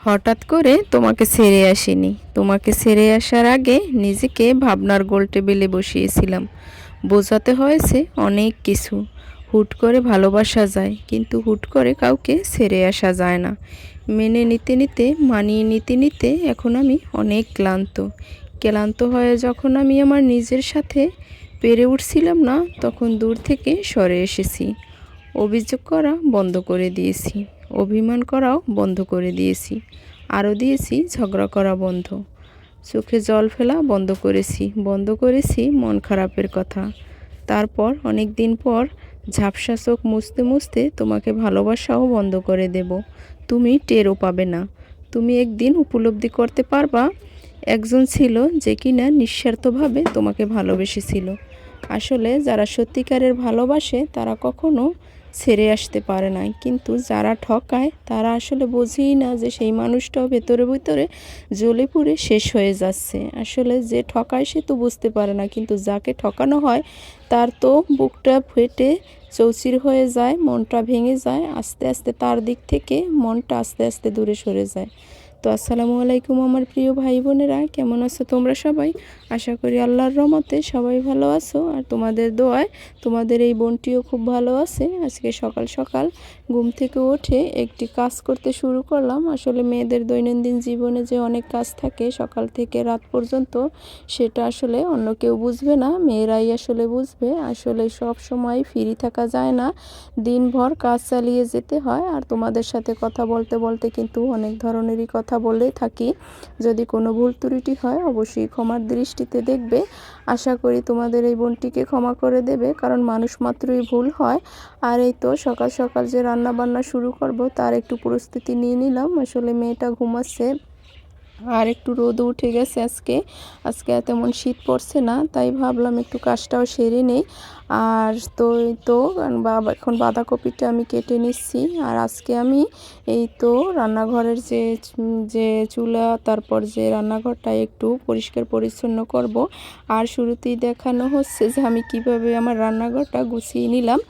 হঠাৎ করে তোমাকে ছেড়ে আসিনি। তোমাকে ছেড়ে আসার আগে নিজেকে ভাবনার গোল টেবিলে বসিয়েছিলাম। বোঝাতে হয়েছে অনেক কিছু। হুট করে ভালোবাসা যায়, কিন্তু হুট করে কাউকে ছেড়ে আসা যায় না। মেনে নিতে নিতে, মানিয়ে নিতে নিতে এখন আমি অনেক ক্লান্ত। ক্লান্ত হয়ে যখন আমি আমার নিজের সাথে পেরে উঠছিলাম না, তখন দূর থেকে সরে এসেছি। অভিযোগ করা বন্ধ করে দিয়েছি, অভিমান করাও বন্ধ করে দিয়েছি, আরও দিয়েছি ঝগড়া করা বন্ধ। চোখে জল ফেলা বন্ধ করেছি মন খারাপের কথা। তারপর অনেক দিন পর ঝাপসা চোখ মুছতে মুছতে তোমাকে ভালোবাসাও বন্ধ করে দেব। তুমি টেরও পাবে না। তুমি একদিন উপলব্ধি করতে পারবা একজন ছিল যে কিনা নিঃস্বার্থভাবে তোমাকে ভালোবেসেছিল। আসলে যারা সত্যিকারের ভালোবাসে তারা কখনো ছেড়ে আসতে পারে না, কিন্তু যারা ঠকায় তারা আসলে বোঝেই না যে সেই মানুষটাও ভেতরে ভেতরে জ্বলে পুড়ে শেষ হয়ে যাচ্ছে। আসলে যে ঠকায় সে তো বুঝতে পারে না, কিন্তু যাকে ঠকানো হয় তার তো বুকটা ফেটে চৌচির হয়ে যায়, মনটা ভেঙে যায়। আস্তে আস্তে তার দিক থেকে মনটা আস্তে আস্তে দূরে সরে যায়। তো আসসালামু আলাইকুম আমার প্রিয় ভাই বোনেরা, কেমন আছো তোমরা সবাই? আশা করি আল্লাহর রহমতে সবাই ভালো আছো, আর তোমাদের দোয়ায় তোমাদের এই বোনটিও খুব ভালো আছে। আজকে সকাল সকাল ঘুম থেকে উঠে একটি কাজ করতে শুরু করলাম। আসলে মেয়েদের দৈনন্দিন জীবনে যে অনেক কাজ থাকে সকাল থেকে রাত পর্যন্ত, সেটা আসলে অন্য কেউ বুঝবে না, মেয়েরাই আসলে বুঝবে। আসলে সব সময় ফ্রি থাকা যায় না, দিনভর কাজ চালিয়ে যেতে হয়। আর তোমাদের সাথে কথা বলতে বলতে কিন্তু অনেক ধরনেরই কথা বলে থাকি। যদি কোনো ভুল ত্রুটি হয় অবশ্যই ক্ষমার দৃষ্টিতে দেখবে। আশা করি তোমাদের এই বোনটিকে ক্ষমা করে দেবে, কারণ মানুষ মাত্রই ভুল হয়। আর এই তো সকাল সকাল যে রান্না বান্না শুরু করব তার একটু প্রস্তুতি নিয়ে নিলাম। আসলে মেয়েটা ঘুমাচ্ছে, আর একটু রোদ উঠে গেছে আজকে। আজকে তেমন শীত পড়ছে না, তাই ভাবলাম একটু কাজটাও সেরে নেই। আর তো এই তো এখন বাঁধাকপিটা আমি কেটে নিচ্ছি। আর আজকে আমি এই তো রান্নাঘরের যে চুলা, তারপর যে রান্নাঘরটা একটু পরিষ্কার পরিচ্ছন্ন করব। আর শুরুতেই দেখানো হচ্ছে যে আমি কিভাবে আমার রান্নাঘরটা গুছিয়ে নিলাম।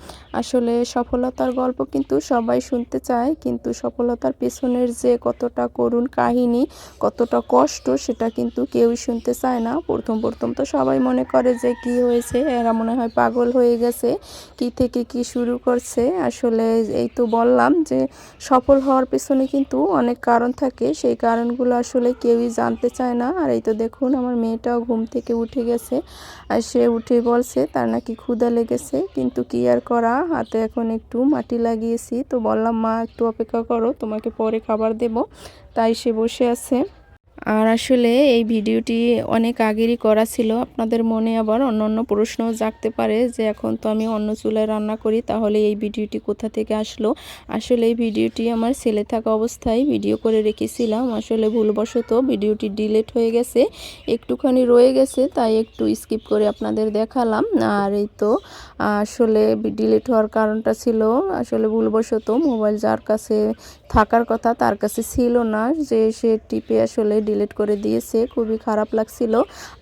আসলে সফলতার গল্প কিন্তু সবাই শুনতে চায়, কিন্তু সফলতার পেছনের যে কতটা করুণ কাহিনী, কতটা কষ্ট, সেটা কিন্তু কেউই শুনতে চায় না। প্রথম প্রথম তো সবাই মনে করে যে কি হয়েছে, এরা মনে হয় পাগল হয়ে গেছে, কি থেকে কি শুরু করছে। আসলে এই তো বললাম যে সফল হওয়ার পেছনে কিন্তু অনেক কারণ থাকে, সেই কারণগুলো আসলে কেউই জানতে চায় না। আর এই তো দেখুন আমার মেয়েটাও ঘুম থেকে উঠে গেছে, আর সে উঠে বলছে তার নাকি ক্ষুধা লেগেছে, কিন্তু কি আর করা, হাতে এখন একটু মাটি লাগিয়েছি। তো বললাম মা একটু অপেক্ষা করো, তোমাকে পরে খাবার দেব। তাই সে বসে আছে। আর আসলে এই ভিডিওটি অনেক আগেরই করা ছিল। আপনাদের মনে আবার অন্য অন্য প্রশ্ন জাগতে পারে যে এখন তো আমি অন্য চুলায় রান্না করি, তাহলে এই ভিডিওটি কোথা থেকে আসলো। আসলে এই ভিডিওটি আমার ছেলে থাকা অবস্থায় ভিডিও করে রেখেছিলাম। আসলে ভুলবশত ভিডিওটি ডিলিট হয়ে গেছে, একটুখানি রয়ে গেছে, তাই একটু স্কিপ করে আপনাদের দেখালাম। আর এই তো আসলে ডিলিট হওয়ার কারণটা ছিল আসলে ভুলবশত মোবাইল যার কাছে থাকার কথা তার কাছে ছিল না, যে সে টিপে আসলে ডিলিট করে দিয়েছে। খুবই খারাপ লাগছিল।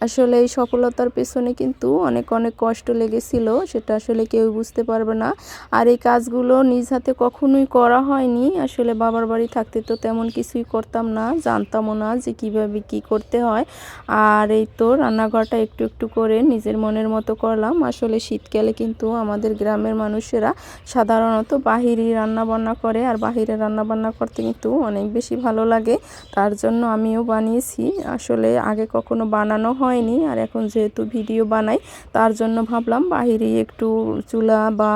আসলে এই সফলতার পেছনে কিন্তু অনেক অনেক কষ্ট লেগেছিল, সেটা আসলে কেউ বুঝতে পারবে না। আর এই কাজগুলো নিজ হাতে কখনোই করা হয়নি। আসলে বাবার বাড়ি থাকতে তো তেমন কিছুই করতাম না, জানতামও না যে কিভাবে কি করতে হয়। আর এই তো রান্নাঘরটা একটু একটু করে নিজের মনের মতো করলাম। আসলে শীতকালে কিন্তু আমাদের গ্রামের মানুষেরা সাধারণত বাহিরে রান্না বান্না করে, আর বাহিরে রান্না বান্না করতে কিন্তু অনেক বেশি ভালো লাগে। তার জন্য আমিও বানিয়েছি। আসলে আগে কখনো বানানো হয়নি, আর এখন যেহেতু ভিডিও বানাই তার জন্য ভাবলাম বাহিরে একটু চুলা বা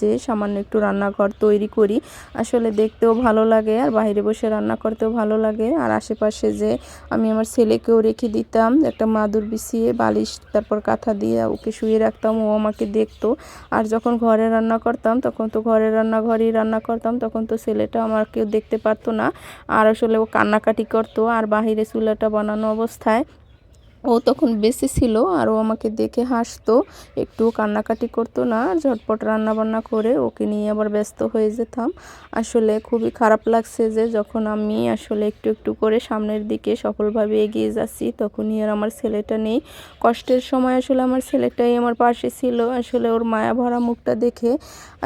যে সামান্য একটু রান্নাঘর তৈরি করি। আসলে দেখতেও ভালো লাগে, আর বাইরে বসে রান্না করতেও ভালো লাগে। আর আশেপাশে যে আমি আমার ছেলেকেও রেখে দিতাম, একটা মাদুর বিছিয়ে বালিশ তারপর কাঁথা দিয়ে ওকে শুয়ে রাখতাম, ও আমাকে দেখতো। আর যখন ঘরে রান্না করতাম তখন তো ঘরের রান্নাঘরেই রান্না করতাম, তখন তো ছেলেটা আমার কেউ দেখতে পারতো না। আর আসলে ও কান্নাকাটি করতো, আর বাহিরে চুলাটা বানানো অবস্থায় ও তখন বেঁচে ছিল, আর ও আমাকে দেখে হাসতো, একটু কান্নাকাটি করতো না। ঝটপট রান্না বান্না করে ওকে নিয়ে আবার ব্যস্ত হয়ে যেতাম। আসলে খুবই খারাপ লাগছে যে যখন আমি আসলে একটু একটু করে সামনের দিকে সফলভাবে এগিয়ে যাচ্ছি, তখনই আর আমার ছেলেটা নেই। কষ্টের সময় আসলে আমার ছেলেটাই আমার পাশে ছিল। আসলে ওর মায়া ভরা মুখটা দেখে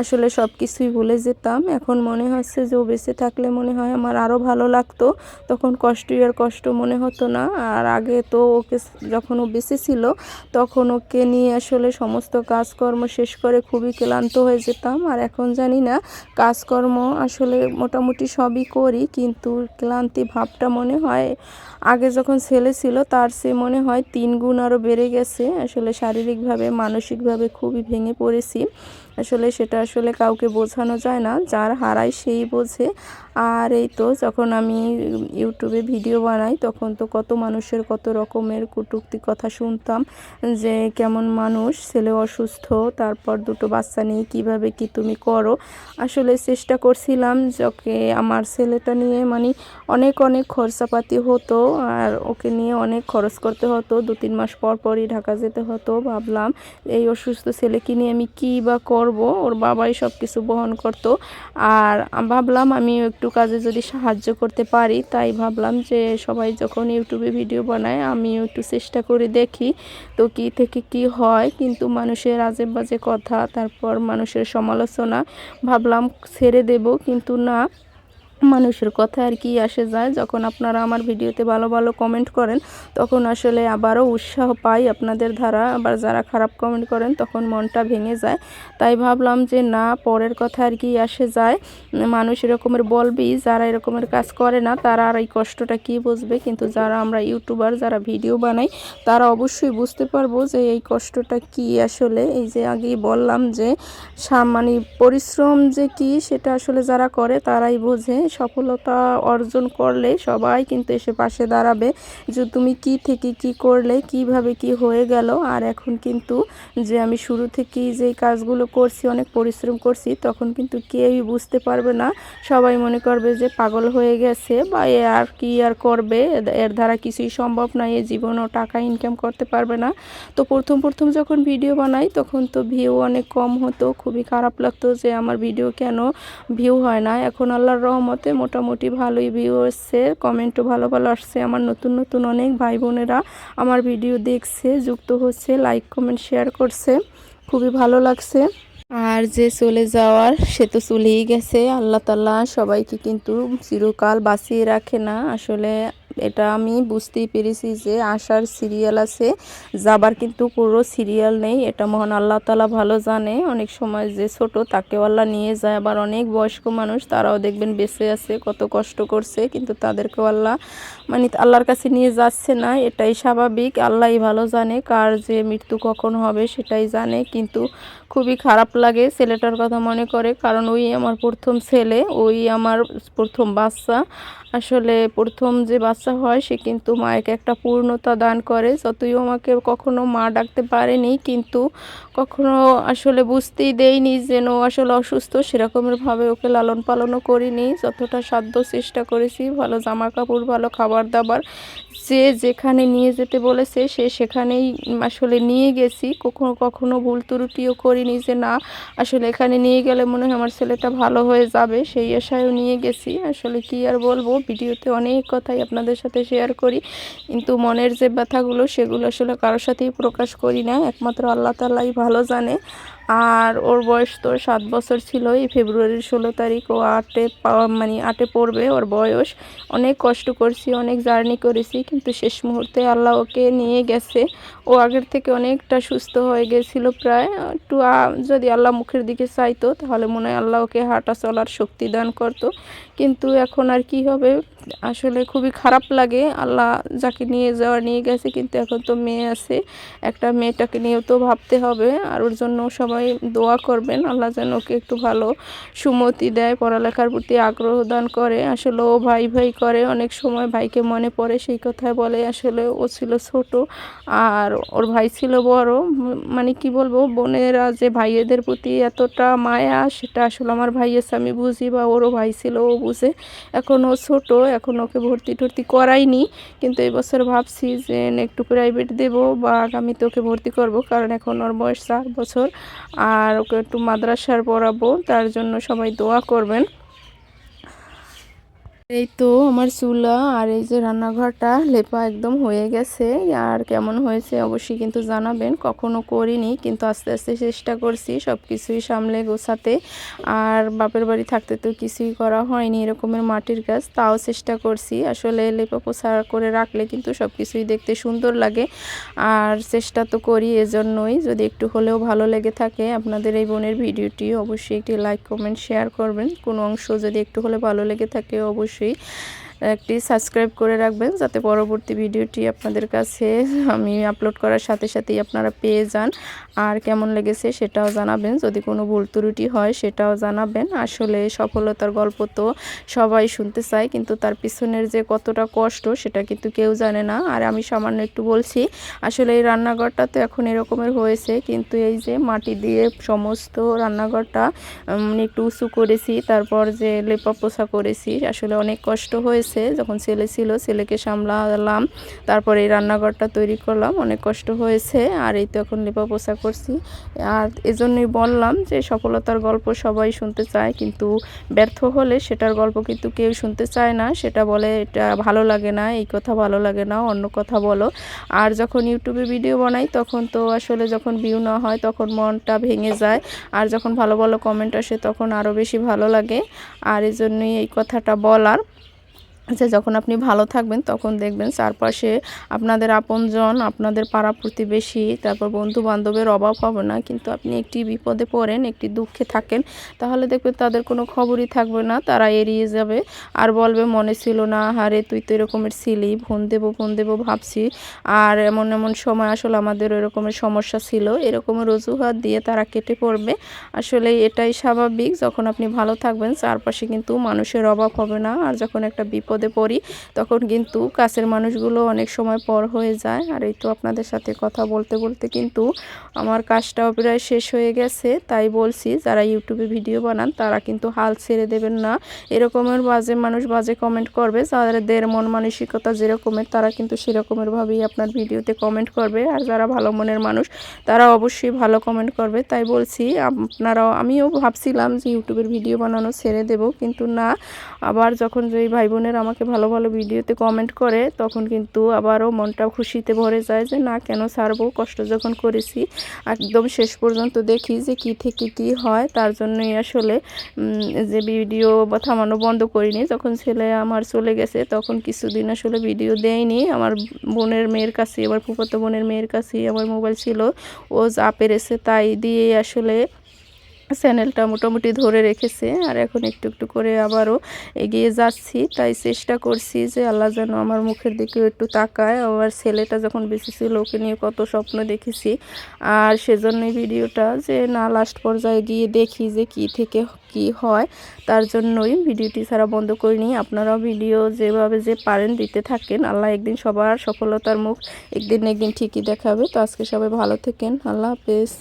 আসলে সব কিছুই ভুলে যেতাম। এখন মনে হচ্ছে যে ও বেঁচে থাকলে মনে হয় আমার আরও ভালো লাগতো। তখন কষ্টই আর কষ্ট মনে হতো না। আর আগে তো ওকে যখন ও বেঁচে ছিল তখন ওকে নিয়ে আসলে সমস্ত কাজকর্ম শেষ করে খুবই ক্লান্ত হয়ে যেতাম। আর এখন জানি না, কাজকর্ম আসলে মোটামুটি সবই করি, কিন্তু ক্লান্তি ভাবটা মনে হয় আগে যখন ছেলে ছিল তার চেয়ে মনে হয় ৩ গুণ আরও বেড়ে গেছে। আসলে শারীরিকভাবে মানসিকভাবে খুবই ভেঙে পড়েছি। আসলে সেটা আসলে কাউকে বোঝানো যায় না, যার হারায় সেই বোঝে। আর এই তো যখন আমি ইউটিউবে ভিডিও বানাই তখন তো কত মানুষের কত রকমের কটূক্তি কথা শুনতাম, যে কেমন মানুষ, ছেলে অসুস্থ, তারপর দুটো বাচ্চা নিয়ে কিভাবে কি তুমি করো। আসলে চেষ্টা করছিলাম যাকে আমার ছেলেটা নিয়ে মানে অনেক অনেক খরচাপাতি হতো, আর ওকে নিয়ে অনেক খরচ করতে হতো, 2-3 মাস পর পরই ঢাকা যেতে হতো। ভাবলাম এই অসুস্থ ছেলেকে নিয়ে আমি কী বা করব, ওর বাবাই সব কিছু বহন করতো। আর ভাবলাম আমিও একটু কাজে যদি সাহায্য করতে পারি, তাই ভাবলাম যে সবাই যখন ইউটিউবে ভিডিও বানায় আমিও একটু চেষ্টা করে দেখি তো কী থেকে কী হয়। কিন্তু মানুষের আজে বাজে কথা, তারপর মানুষের সমালোচনা, ভাবলাম ছেড়ে দেব, কিন্তু না, মানুষের কথা আর কি আসে যায়। যখন আপনারা আমার ভিডিওতে ভালো ভালো কমেন্ট করেন তখন আসলে আবারও উৎসাহ পাই আপনাদের দ্বারা, আবার যারা খারাপ কমেন্ট করেন তখন মনটা ভেঙে যায়। তাই ভাবলাম যে না, পরের কথা আর কি আসে যায়, মানুষ এরকমের বলবেই, যারা এরকমের কাজ করে না তারা আর এই কষ্টটা কি বুঝবে, কিন্তু যারা আমরা ইউটিউবার, যারা ভিডিও বানাই তারা অবশ্যই বুঝতে পারবো যে এই কষ্টটা কি। আসলে এই যে আগেই বললাম যে মানে পরিশ্রম যে কি সেটা আসলে যারা করে তারাই বোঝে। সফলতা অর্জন করলে সবাই কিন্তু এসে পাশে দাঁড়াবে, যে তুমি কি থেকে কি করলে, কিভাবে কি হয়ে গেল। আর এখন কিন্তু যে আমি শুরু থেকেই যেই কাজগুলো করছি, অনেক পরিশ্রম করছি, তখন কিন্তু কেউই বুঝতে পারবে না। সবাই মনে করবে যে পাগল হয়ে গেছে, বা এ আর কি আর করবে, এর দ্বারা কিছুই সম্ভব নয়, এ জীবনও টাকা ইনকাম করতে পারবে না। তো প্রথম প্রথম যখন ভিডিও বানাই তখন তো ভিউ অনেক কম হতো, খুবই খারাপ লাগতো যে আমার ভিডিও কেন ভিউ হয় না। এখন আল্লাহর রহমতে মোটামুটি ভালোই ভিউ এসছে, কমেন্টও ভালো ভালো আসছে। আমার নতুন নতুন অনেক ভাই বোনেরা আমার ভিডিও দেখছে, যুক্ত হচ্ছে, লাইক কমেন্ট শেয়ার করছে, খুবই ভালো লাগছে। আর যে চলে যাওয়ার সে তো চলেই গেছে, আল্লাহ তাআলা সবাইকে কিন্তু চিরকাল বাঁচিয়ে রাখে না। আসলে এটা আমি বুঝতেই পেরেছি যে আসার সিরিয়াল আছে, যাবার কিন্তু পুরো সিরিয়াল নেই। এটা মহান আল্লাহ তাআলা ভালো জানে। অনেক সময় যে ছোট তাকেও আল্লাহ নিয়ে যায়, আবার অনেক বয়স্ক মানুষ তারাও দেখবেন বেঁচে আছে, কত কষ্ট করছে, কিন্তু তাদেরকেও আল্লাহ মানে আল্লাহর কাছে নিয়ে যাচ্ছে না, এটাই স্বাভাবিক। আল্লাহই ভালো জানে কার যে মৃত্যু কখন হবে সেটাই জানে। কিন্তু খুবই খারাপ লাগে ছেলেটার কথা মনে করে, কারণ ওই আমার প্রথম ছেলে, ওই আমার প্রথম বাচ্চা। আসলে প্রথম যে বাচ্চা হয় সে কিন্তু মায়েকে একটা পূর্ণতা দান করে। যতই আমাকে কখনো মা ডাকতে পারেনি, কিন্তু কখনো আসলে বুঝতেই দেয়নি যেন ও আসলে অসুস্থ, সেরকমেরভাবে ওকে লালন পালনও করিনি। যতটা সাধ্য চেষ্টা করেছি, ভালো জামা কাপড়, ভালো খাবার দাবার, যে যেখানে নিয়ে যেতে বলেছে সে সেখানেই আসলে নিয়ে গেছি। কখনো কখনো ভুল ত্রুটিও করিনি যে না, আসলে এখানে নিয়ে গেলে মনে হয় আমার ছেলেটা ভালো হয়ে যাবে, সেই আশায়ও নিয়ে গেছি। আসলে কি আর বলবো, ভিডিওতে অনেক কথাই আপনাদের সাথে শেয়ার করি, কিন্তু মনের যে ব্যথাগুলো সেগুলো আসলে কারোর সাথেই প্রকাশ করি না, একমাত্র আল্লাহ তাআলাই ভালো জানে। আর ওর বয়স তো 7 বছর ছিল, এই ফেব্রুয়ারির 16 তারিখ ও 8-এ পড়বে ওর বয়স। অনেক কষ্ট করছি, অনেক জার্নি করেছি, কিন্তু শেষ মুহূর্তে আল্লাহ ওকে নিয়ে গেছে। ও আগের থেকে অনেকটা সুস্থ হয়ে গেছিলো প্রায় একটু, যদি আল্লাহ মুখের দিকে চাইতো তাহলে মনে হয় আল্লাহ ওকে হাঁটা চলার শক্তি দান করতো। কিন্তু এখন আর কি হবে, আসলে খুবই খারাপ লাগে। আল্লাহ যাকে নিয়ে যাওয়ার নিয়ে গেছে, কিন্তু এখন তো মেয়ে আছে, একটা মেয়েটাকে নিয়েও তো ভাবতে হবে। আর ওর জন্য সবাই দোয়া করবেন, আল্লাহ যেন ওকে একটু ভালো সুমতি দেয়, পড়ালেখার প্রতি আগ্রহ দান করে। আসলে ও ভাই ভাই করে, অনেক সময় ভাইকে মনে পড়ে, সেই কথায় বলে। আসলে ও ছিল ছোট আর ওর ভাই ছিল বড়, মানে কি বলবো, বোনেরা যে ভাইয়েদের প্রতি এতটা মায়া সেটা আসলে আমার ভাইয়ের আমি বুঝি, বা ওরও ভাই ছিল ও বুঝে। এখন ও ছোট, এখন ওকে ভর্তি টর্তি করাইনি, কিন্তু এই বছর ভাবছি যে একটু প্রাইভেট দেব, বা আগামীতে ওকে ভর্তি করব, কারণ এখন ওর বয়স 4 বছর। আর ওকে একটু মাদ্রাসার পড়াবো, তার জন্য সবাই দোয়া করবেন। এই তো আমার চুলা আর এই যে রান্নাঘরটা লেপা একদম হয়ে গেছে। আর কেমন হয়েছে অবশ্যই কিন্তু জানাবেন। কখনো করিনি, কিন্তু আস্তে আস্তে চেষ্টা করছি সব কিছুই সামলে গোছাতে। আর বাপের বাড়ি থাকতে তো কিছুই করা হয়নি এরকমের মাটির কাজ, তাও চেষ্টা করছি। আসলে লেপা পোছা করে রাখলে কিন্তু সব কিছুই দেখতে সুন্দর লাগে। আর চেষ্টা তো করি, এজন্যই। যদি একটু হলেও ভালো লেগে থাকে আপনাদের এই বোনের ভিডিওটি, অবশ্যই একটি লাইক কমেন্ট শেয়ার করবেন। কোনো অংশ যদি একটু হলে ভালো লেগে থাকে অবশ্যই একটি সাবস্ক্রাইব করে রাখবেন, যাতে পরবর্তী ভিডিওটি আপনাদের কাছে আমি আপলোড করার সাথে সাথেই আপনারা পেয়ে যান। আর কেমন লেগেছে সেটাও জানাবেন, যদি কোনো ভুল ত্রুটি হয় সেটাও জানাবেন। আসলে সফলতার গল্প তো সবাই শুনতে চায়, কিন্তু তার পিছনের যে কতটা কষ্ট সেটা কিন্তু কেউ জানে না। আর আমি সামান্য একটু বলছি, আসলে এই রান্নাঘরটা তো এখন এরকমের হয়েছে, কিন্তু এই যে মাটি দিয়ে সমস্ত রান্নাঘরটা একটু উঁচু করেছি, তারপর যে লেপা পোছা করেছি। আসলে অনেক কষ্ট হয়েছে, যখন ছেলে ছিল ছেলেকে সামলালাম, তারপরে এই রান্নাঘরটা তৈরি করলাম, অনেক কষ্ট হয়েছে। আর এই তো এখন লেপা পোছা করছি। আর এজন্যই বললাম যে সফলতার গল্প সবাই শুনতে চায়, কিন্তু ব্যর্থ হলে সেটার গল্প কিন্তু কেউ শুনতে চায় না। সেটা বলে এটা ভালো লাগে না, এই কথা ভালো লাগে না, অন্য কথা বলো। আর যখন ইউটিউবে ভিডিও বানাই তখন তো আসলে যখন ভিউ না হয় তখন মনটা ভেঙে যায়। আর যখন ভালো ভালো কমেন্ট আসে তখন আরও বেশি ভালো লাগে। আর এজন্যই এই কথাটা বলার যে যখন আপনি ভালো থাকবেন তখন দেখবেন চারপাশে আপনাদের আপনজন, আপনাদের পাড়া প্রতিবেশী, তারপর বন্ধু বান্ধবের অভাব হবে না। কিন্তু আপনি একটি বিপদে পড়েন, একটি দুঃখে থাকেন, তাহলে দেখবেন তাদের কোনো খবরই থাকবে না, তারা এড়িয়ে যাবে। আর বলবে মনে ছিল না, হারে তুই তো এরকমের ছিলি, ফোন দেবো ভাবছি। আর এমন এমন সময় আসলে আমাদের এরকমের সমস্যা ছিল, এরকমের অজুহাত দিয়ে তারা কেটে পড়বে। আসলে এটাই স্বাভাবিক, যখন আপনি ভালো থাকবেন চারপাশে কিন্তু মানুষের অভাব হবে না। আর যখন একটা বিপদে পড়ি তখন কিন্তু কাছের মানুষগুলো অনেক সময় পর হয়ে যায়। আর এই তো আপনাদের সাথে কথা বলতে বলতে কিন্তু আমার কাজটাও প্রায় শেষ হয়ে গেছে। তাই বলছি, যারা ইউটিউবে ভিডিও বানান তারা কিন্তু হাল ছেড়ে দেবেন না। এরকমের বাজে মানুষ বাজে কমেন্ট করবে, যাদের মন মানসিকতা যেরকমের তারা কিন্তু সেরকমের ভাবেই আপনার ভিডিওতে কমেন্ট করবে। আর যারা ভালো মনের মানুষ তারা অবশ্যই ভালো কমেন্ট করবে। তাই বলছি আপনারাও, আমিও ভাবছিলাম যে ইউটিউবের ভিডিও বানানো ছেড়ে দেব, কিন্তু না, আবার যখন যেই ভাই বোনের আমাকে ভালো ভালো ভিডিওতে কমেন্ট করে তখন কিন্তু আবারও মনটা খুশিতে ভরে যায় যে না, কেন ছাড়বো, কষ্ট যখন করেছি একদম শেষ পর্যন্ত দেখি যে কি থেকে কি হয়। তার জন্যই আসলে যে ভিডিও থামানো বন্ধ করিনি। যখন ছেলে আমার চলে গেছে তখন কিছুদিন আসলে ভিডিও দেয়নি। আমার বোনের মেয়ের কাছে, আমার ফুফাতো বোনের মেয়ের কাছেই আমার মোবাইল ছিল, ও যা পেরেছে তাই দিয়ে আসলে চ্যানেলটা মোটামুটি ধরে রেখেছে। আর এখন একটু একটু করে আবারও এগিয়ে যাচ্ছি। তাই চেষ্টা করছি যে আল্লাহ যেন আমার মুখের দিকেও একটু তাকায়। আমার ছেলেটা যখন বেঁচে ছিল ওকে নিয়ে কত স্বপ্ন দেখেছি। আর সেজন্যই ভিডিওটা যে না, লাস্ট পর্যায়ে গিয়ে দেখি যে কি থেকে কি হয়, তার জন্যই ভিডিওটি ছাড়া বন্ধ করিনি। আপনারাও ভিডিও যেভাবে যে পারেন দিতে থাকেন। আল্লাহ একদিন সবার সফলতার মুখ একদিন না একদিন ঠিকই দেখাবে। তো আজকে সবাই ভালো থাকেন, আল্লাহ হাফেজ।